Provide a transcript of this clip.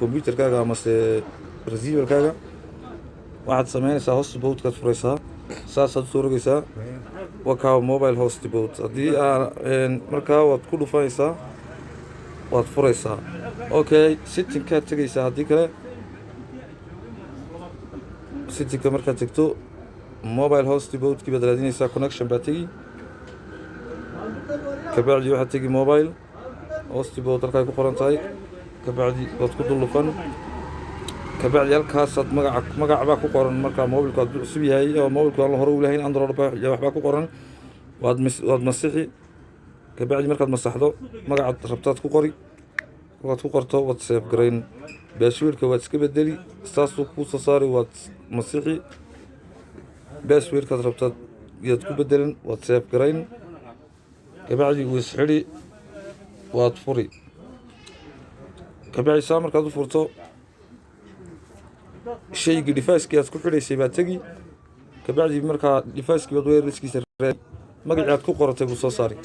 كمبيوتر كاغا مس ريسيفر كاغا واحد سمينيسا هوست بوت كاد فريسا ساسad suuragaysa waka mobile host boot hadii markaa waad ku dhufanaysaa waad furaysaa okay setting ka tagaysaa hadii kale setting ka markaa tagto mobile host boot ki badalaadinaysaa connection baa tagi kabacdi waxa tagi mobile host boot halka ku qoran tahay kabacdi waad ku dhulufan kabacdi halkaas ad magac baa ku qoran markaa mobilka aad cusub yahay oo mobilka aan hore u lahayn Android baa waxba ku qoran waad masixi kabacdi markaad masaxdo magac rabtaad ku qori waad ku qorto waad save gareyn passwordka waad iska bedeli saas ku soo saari waad masixi passwordka rabtaad yaad ku bedelan waad save gareyn kabacdi wisxiri waad furi kabacdi saa markaad u furto shayga device-ka aad ku xidhaysay baa tagi kabacdi markaa device-ka wad wireless-kiisa magacaad ku qoratay buu soo saari